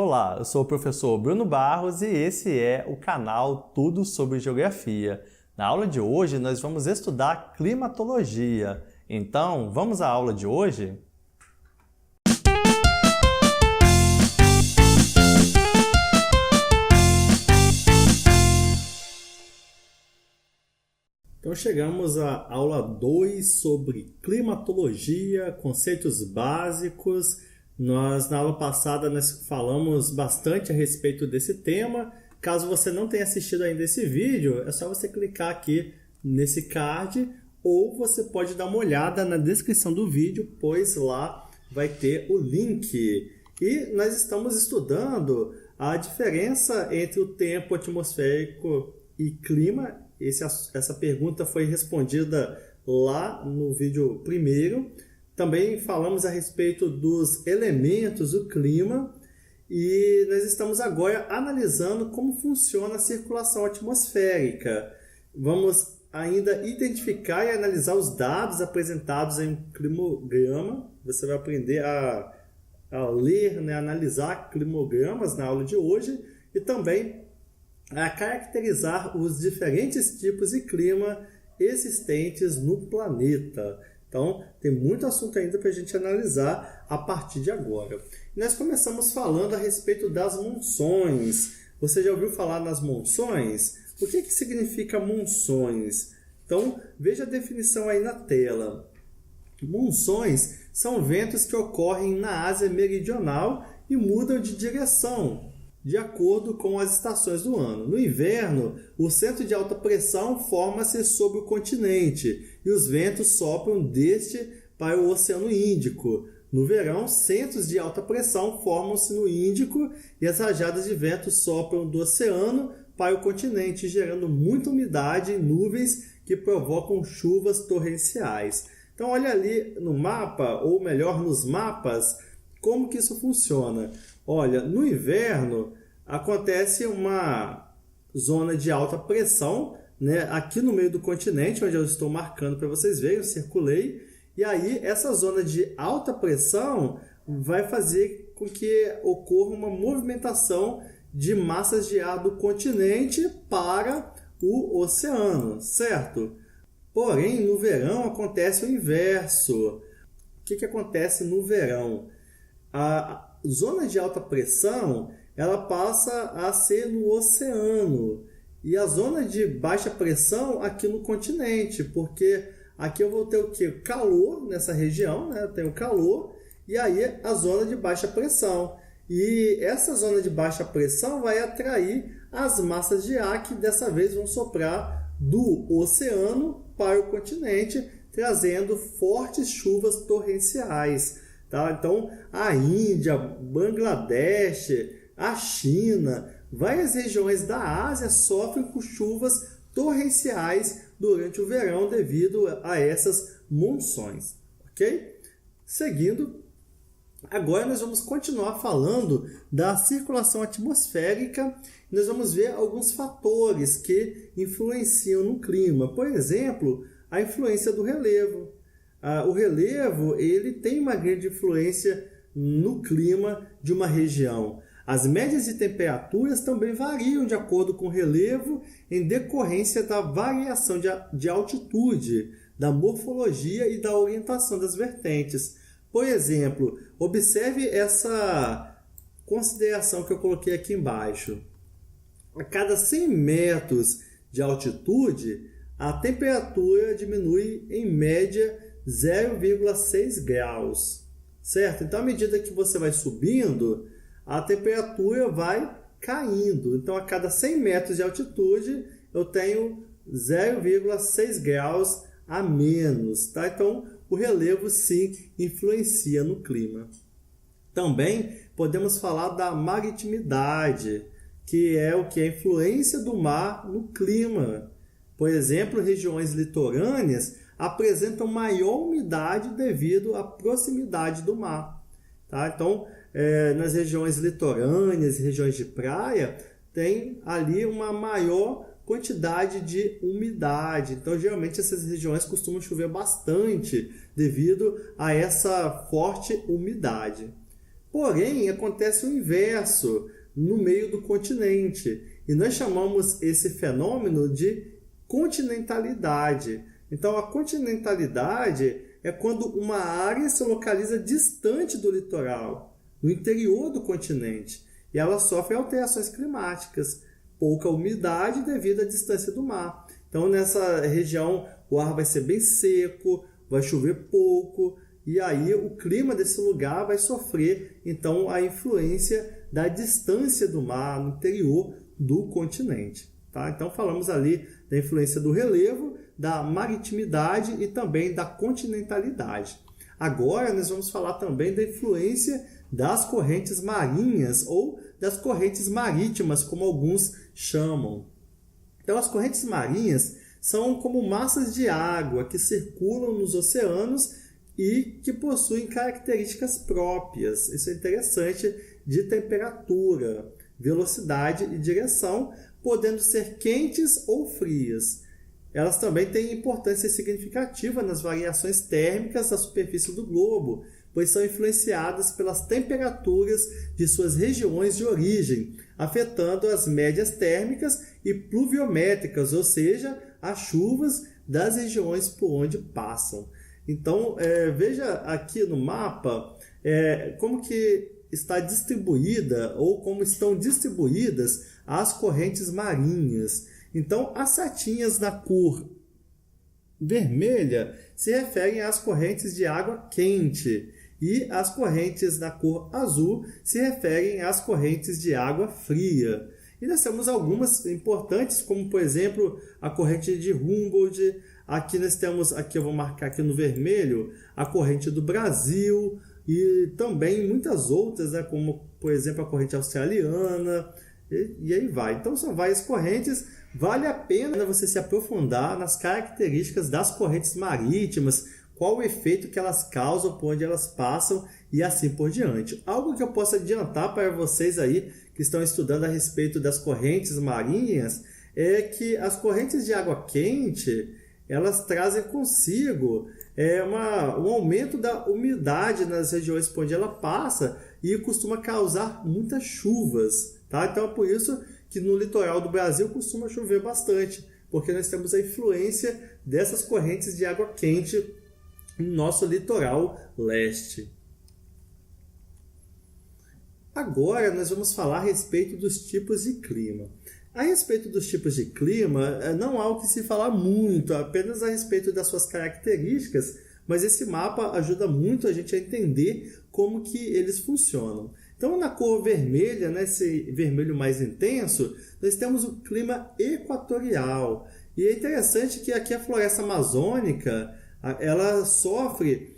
Olá, eu sou o professor Bruno Barros e esse é o canal Tudo sobre Geografia. Na aula de hoje nós vamos estudar climatologia. Então, vamos à aula de hoje? Então chegamos à aula 2 sobre climatologia, conceitos básicos. Na aula passada, nós falamos bastante a respeito desse tema. Caso você não tenha assistido ainda esse vídeo, é só você clicar aqui nesse card ou você pode dar uma olhada na descrição do vídeo, pois lá vai ter o link. E nós estamos estudando a diferença entre o tempo atmosférico e clima. Essa pergunta foi respondida lá no vídeo primeiro. Também falamos a respeito dos elementos do clima e nós estamos agora analisando como funciona a circulação atmosférica. Vamos ainda identificar e analisar os dados apresentados em climograma. Você vai aprender a ler, analisar climogramas na aula de hoje e também a caracterizar os diferentes tipos de clima existentes no planeta. Então, tem muito assunto ainda para a gente analisar a partir de agora. Nós começamos falando a respeito das monções. Você já ouviu falar nas monções? O que significa monções? Então, veja a definição aí na tela. Monções são ventos que ocorrem na Ásia Meridional e mudam de direção de acordo com as estações do ano. No inverno, o centro de alta pressão forma-se sobre o continente e os ventos sopram deste para o Oceano Índico. No verão, centros de alta pressão formam-se no Índico e as rajadas de vento sopram do oceano para o continente, gerando muita umidade e nuvens que provocam chuvas torrenciais. Então, olha ali no mapa, ou melhor, nos mapas, como que isso funciona. Olha, no inverno acontece uma zona de alta pressão, aqui no meio do continente, onde eu estou marcando para vocês verem, eu circulei, e aí essa zona de alta pressão vai fazer com que ocorra uma movimentação de massas de ar do continente para o oceano, certo? Porém, no verão acontece o inverso. O que acontece no verão? A zona de alta pressão ela passa a ser no oceano e a zona de baixa pressão aqui no continente, porque aqui eu vou ter o que? Calor nessa região, eu tenho calor e aí a zona de baixa pressão. E essa zona de baixa pressão vai atrair as massas de ar que dessa vez vão soprar do oceano para o continente, trazendo fortes chuvas torrenciais. Tá? Então, a Índia, Bangladesh, a China, várias regiões da Ásia sofrem com chuvas torrenciais durante o verão devido a essas monções. Ok? Seguindo, agora nós vamos continuar falando da circulação atmosférica. Nós vamos ver alguns fatores que influenciam no clima. Por exemplo, a influência do relevo. O relevo ele tem uma grande influência no clima de uma região. As médias de temperaturas também variam de acordo com o relevo em decorrência da variação de altitude, da morfologia e da orientação das vertentes. Por exemplo, observe essa consideração que eu coloquei aqui embaixo. A cada 100 metros de altitude, a temperatura diminui em média 0,6 graus, certo? Então, à medida que você vai subindo, a temperatura vai caindo. Então, a cada 100 metros de altitude, eu tenho 0,6 graus a menos, tá? Então, o relevo, sim, influencia no clima. Também podemos falar da maritimidade, que é o que? A influência do mar no clima. Por exemplo, regiões litorâneas apresentam maior umidade devido à proximidade do mar. Tá? Então, nas regiões litorâneas e regiões de praia, tem ali uma maior quantidade de umidade. Então, geralmente, essas regiões costumam chover bastante devido a essa forte umidade. Porém, acontece o inverso no meio do continente. E nós chamamos esse fenômeno de continentalidade. Então, a continentalidade é quando uma área se localiza distante do litoral, no interior do continente, e ela sofre alterações climáticas, pouca umidade devido à distância do mar. Então, nessa região, o ar vai ser bem seco, vai chover pouco, e aí o clima desse lugar vai sofrer, então, a influência da distância do mar no interior do continente. Tá? Então, falamos ali da influência do relevo, da maritimidade e também da continentalidade. Agora, nós vamos falar também da influência das correntes marinhas ou das correntes marítimas, como alguns chamam. Então, as correntes marinhas são como massas de água que circulam nos oceanos e que possuem características próprias. Isso é interessante, de temperatura, velocidade e direção, podendo ser quentes ou frias. Elas também têm importância significativa nas variações térmicas da superfície do globo, pois são influenciadas pelas temperaturas de suas regiões de origem, afetando as médias térmicas e pluviométricas, ou seja, as chuvas das regiões por onde passam. Então, veja aqui no mapa como que está distribuída ou como estão distribuídas as correntes marinhas. Então, as setinhas na cor vermelha se referem às correntes de água quente e as correntes na cor azul se referem às correntes de água fria. E nós temos algumas importantes, como por exemplo a corrente de Humboldt. Aqui nós temos, eu vou marcar aqui no vermelho, a corrente do Brasil e também muitas outras, né, como por exemplo a corrente australiana e aí vai. Então são várias correntes. Vale a pena você se aprofundar nas características das correntes marítimas, qual o efeito que elas causam por onde elas passam e assim por diante. Algo que eu posso adiantar para vocês aí que estão estudando a respeito das correntes marinhas é que as correntes de água quente, elas trazem consigo um aumento da umidade nas regiões por onde ela passa e costuma causar muitas chuvas. Tá? Então é por isso que no litoral do Brasil costuma chover bastante, porque nós temos a influência dessas correntes de água quente no nosso litoral leste. Agora nós vamos falar a respeito dos tipos de clima. A respeito dos tipos de clima, não há o que se falar muito, apenas a respeito das suas características, mas esse mapa ajuda muito a gente a entender como que eles funcionam. Então, na cor vermelha, nesse vermelho mais intenso, nós temos o clima equatorial. E é interessante que aqui a floresta amazônica, ela sofre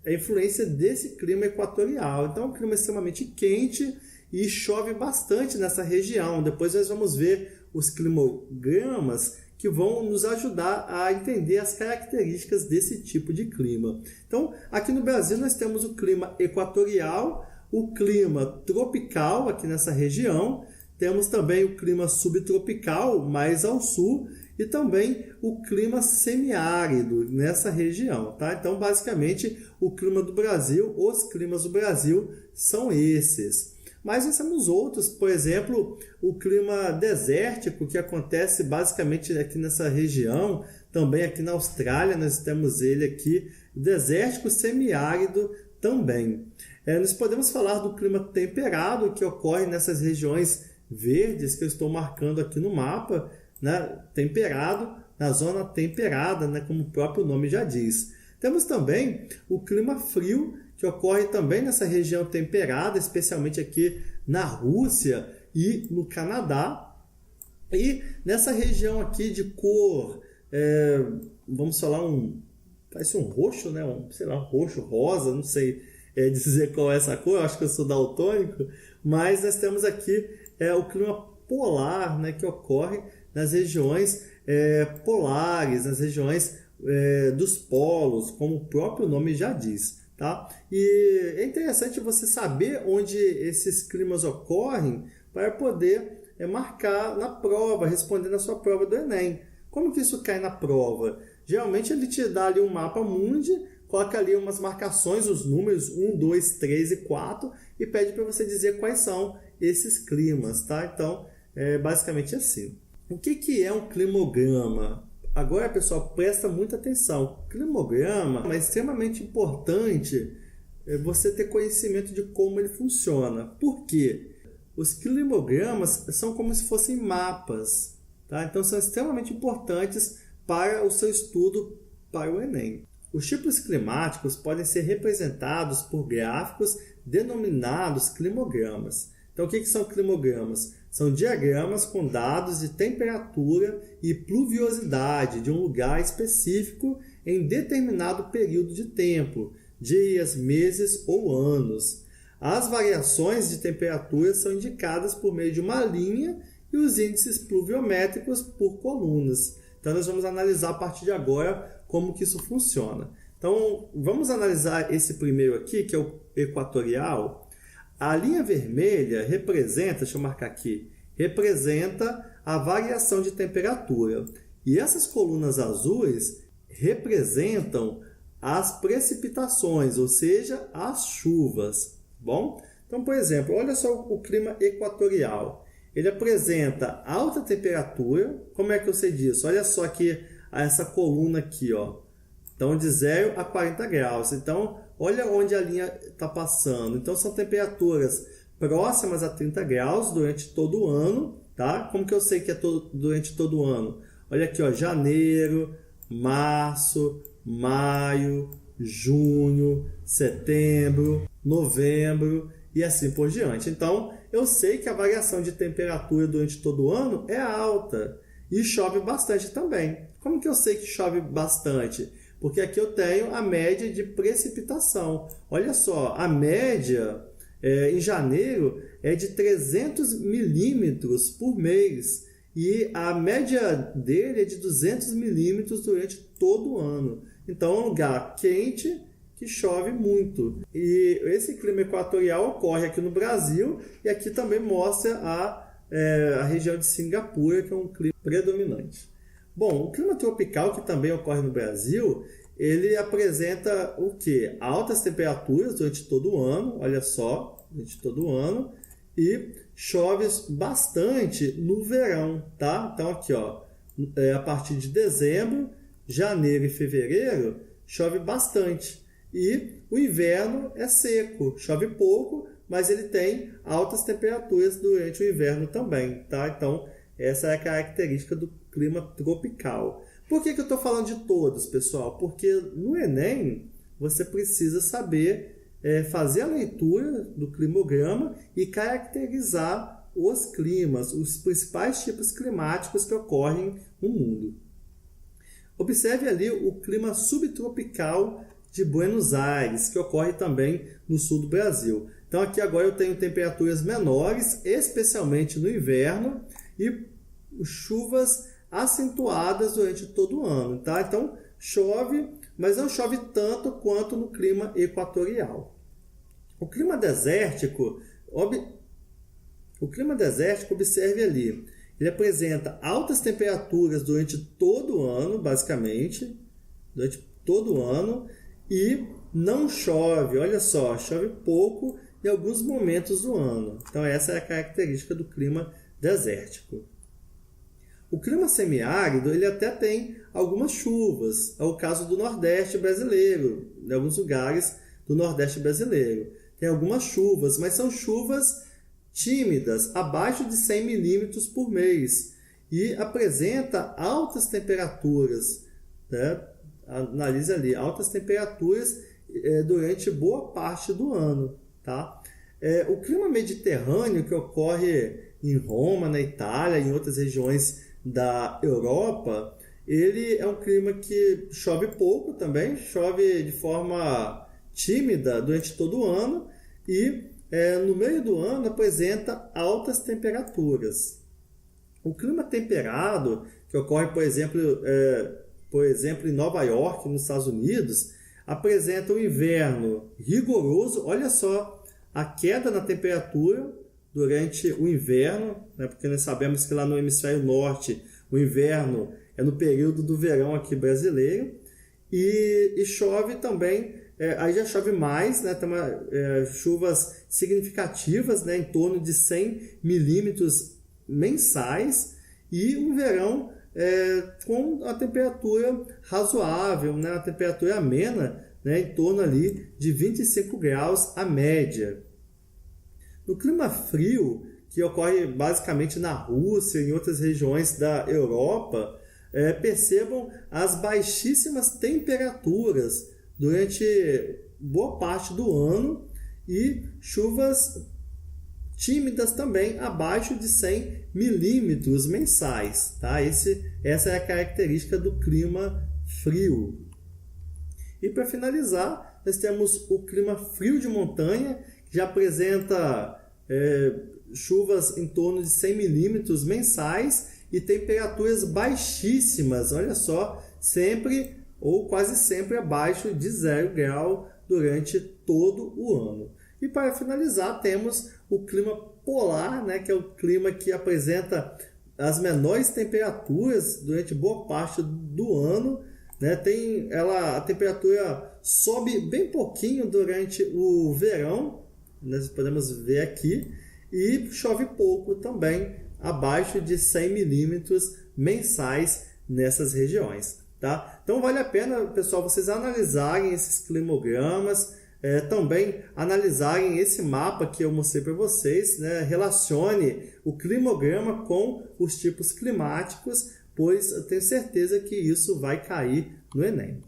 a influência desse clima equatorial. Então, é um clima extremamente quente e chove bastante nessa região. Depois nós vamos ver os climogramas que vão nos ajudar a entender as características desse tipo de clima. Então, aqui no Brasil nós temos o clima equatorial, o clima tropical aqui nessa região, temos também o clima subtropical mais ao sul e também o clima semiárido nessa região. Tá? Então, basicamente, o clima do Brasil, os climas do Brasil são esses. Mas nós temos outros, por exemplo, o clima desértico, que acontece basicamente aqui nessa região, também aqui na Austrália, nós temos ele aqui, desértico semiárido também. Nós podemos falar do clima temperado, que ocorre nessas regiões verdes que eu estou marcando aqui no mapa, né? Temperado, na zona temperada, né? Como o próprio nome já diz. Temos também o clima frio, que ocorre também nessa região temperada, especialmente aqui na Rússia e no Canadá. E nessa região aqui de cor, vamos falar parece um roxo, né? Um roxo, rosa, não sei dizer qual é essa cor, eu acho que eu sou daltônico, mas nós temos aqui o clima polar, né? Que ocorre nas regiões polares, nas regiões dos polos, como o próprio nome já diz. Tá? E é interessante você saber onde esses climas ocorrem para poder marcar na prova, responder na sua prova do Enem. Como que isso cai na prova? Geralmente ele te dá ali um mapa mundi coloca ali umas marcações, os números 1, 2, 3 e 4 e pede para você dizer quais são esses climas, tá? Então, é basicamente assim. O que é um climograma? Agora, pessoal, presta muita atenção. O climograma é extremamente importante você ter conhecimento de como ele funciona. Por quê? Os climogramas são como se fossem mapas, tá? Então, são extremamente importantes para o seu estudo para o Enem. Os tipos climáticos podem ser representados por gráficos denominados climogramas. Então, o que são climogramas? São diagramas com dados de temperatura e pluviosidade de um lugar específico em determinado período de tempo, dias, meses ou anos. As variações de temperatura são indicadas por meio de uma linha e os índices pluviométricos por colunas. Então, nós vamos analisar a partir de agora como que isso funciona. Então, vamos analisar esse primeiro aqui, que é o equatorial. A linha vermelha representa, deixa eu marcar aqui, representa a variação de temperatura. E essas colunas azuis representam as precipitações, ou seja, as chuvas. Bom? Então, por exemplo, olha só o clima equatorial. Ele apresenta alta temperatura. Como é que eu sei disso? Olha só aqui essa coluna aqui, ó. Então, de 0 a 40 graus. Então, olha onde a linha está passando. Então, são temperaturas próximas a 30 graus durante todo o ano, tá? Como que eu sei que é durante todo o ano? Olha aqui, ó, janeiro, março, maio, junho, setembro, novembro e assim por diante. Então, eu sei que a variação de temperatura durante todo o ano é alta e chove bastante também. Como que eu sei que chove bastante? Porque aqui eu tenho a média de precipitação. Olha só, a média em janeiro é de 300 milímetros por mês. E a média dele é de 200 milímetros durante todo o ano. Então, é um lugar quente que chove muito. E esse clima equatorial ocorre aqui no Brasil e aqui também mostra a região de Singapura, que é um clima predominante. Bom, o clima tropical, que também ocorre no Brasil, ele apresenta o quê? Altas temperaturas durante todo o ano, olha só, durante todo o ano, e chove bastante no verão, tá? Então aqui, ó, a partir de dezembro, janeiro e fevereiro, chove bastante. E o inverno é seco, chove pouco, mas ele tem altas temperaturas durante o inverno também, tá? Então, essa é a característica do clima tropical. Por que eu estou falando de todos, pessoal? Porque no Enem você precisa saber fazer a leitura do climograma e caracterizar os climas, os principais tipos climáticos que ocorrem no mundo. Observe ali o clima subtropical de Buenos Aires, que ocorre também no sul do Brasil. Então aqui agora eu tenho temperaturas menores, especialmente no inverno, e chuvas acentuadas durante todo o ano, tá? Então chove, mas não chove tanto quanto no clima equatorial. O clima desértico, observe ali, ele apresenta altas temperaturas durante todo o ano, basicamente, durante todo o ano, e não chove, olha só, chove pouco em alguns momentos do ano. Então essa é a característica do clima desértico. O clima semiárido, ele até tem algumas chuvas. É o caso do Nordeste brasileiro, em alguns lugares do Nordeste brasileiro. Tem algumas chuvas, mas são chuvas tímidas, abaixo de 100 milímetros por mês. E apresenta altas temperaturas, né? Analise ali, altas temperaturas durante boa parte do ano, tá? O clima mediterrâneo, que ocorre em Roma, na Itália, em outras regiões da Europa, ele é um clima que chove pouco também, chove de forma tímida durante todo o ano e no meio do ano apresenta altas temperaturas. O clima temperado, que ocorre, por exemplo, em Nova York, nos Estados Unidos, apresenta um inverno rigoroso. Olha só a queda na temperatura durante o inverno, né? Porque nós sabemos que lá no hemisfério norte o inverno é no período do verão aqui brasileiro, e chove também, aí já chove mais, né? Tem chuvas significativas, né? Em torno de 100 milímetros mensais, e um verão com a temperatura razoável, né? A temperatura amena, né? Em torno ali de 25 graus a média. No clima frio, que ocorre basicamente na Rússia e em outras regiões da Europa, percebam as baixíssimas temperaturas durante boa parte do ano e chuvas tímidas também, abaixo de 100 milímetros mensais. Tá? Essa é a característica do clima frio. E para finalizar, nós temos o clima frio de montanha, que já apresenta chuvas em torno de 100 milímetros mensais e temperaturas baixíssimas, olha só, sempre ou quase sempre abaixo de 0 grau durante todo o ano. E para finalizar, temos o clima polar, né, que é o clima que apresenta as menores temperaturas durante boa parte do ano, né? A temperatura sobe bem pouquinho durante o verão, nós podemos ver aqui, e chove pouco também, abaixo de 100 milímetros mensais nessas regiões. Tá? Então vale a pena, pessoal, vocês analisarem esses climogramas, também analisarem esse mapa que eu mostrei para vocês, né? Relacione o climograma com os tipos climáticos, pois eu tenho certeza que isso vai cair no Enem.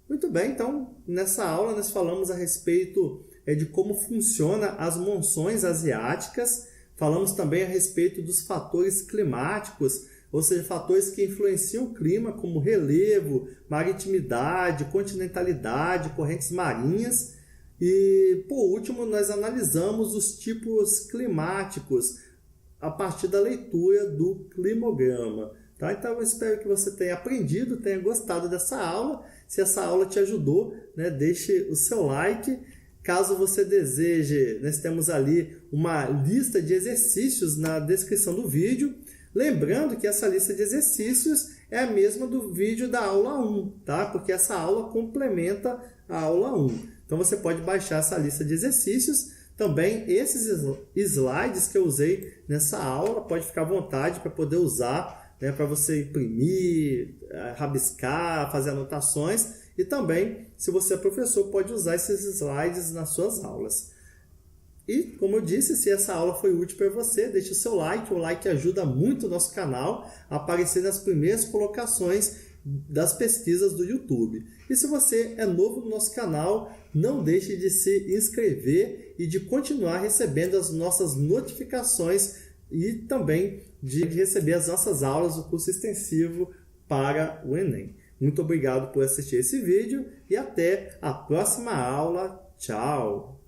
Muito bem, então nessa aula nós falamos a respeito de como funciona as monções asiáticas, falamos também a respeito dos fatores climáticos, ou seja, fatores que influenciam o clima, como relevo, maritimidade, continentalidade, correntes marinhas. E, por último, nós analisamos os tipos climáticos a partir da leitura do climograma. Tá? Então, eu espero que você tenha aprendido, tenha gostado dessa aula. Se essa aula te ajudou, né, deixe o seu like. Caso você deseje, nós temos ali uma lista de exercícios na descrição do vídeo. Lembrando que essa lista de exercícios é a mesma do vídeo da aula 1, tá? Porque essa aula complementa a aula 1. Então você pode baixar essa lista de exercícios. Também esses slides que eu usei nessa aula, pode ficar à vontade para poder usar, né? Para você imprimir, rabiscar, fazer anotações. E também, se você é professor, pode usar esses slides nas suas aulas. E, como eu disse, se essa aula foi útil para você, deixe o seu like. O like ajuda muito o nosso canal a aparecer nas primeiras colocações das pesquisas do YouTube. E se você é novo no nosso canal, não deixe de se inscrever e de continuar recebendo as nossas notificações e também de receber as nossas aulas do curso extensivo para o Enem. Muito obrigado por assistir esse vídeo e até a próxima aula. Tchau!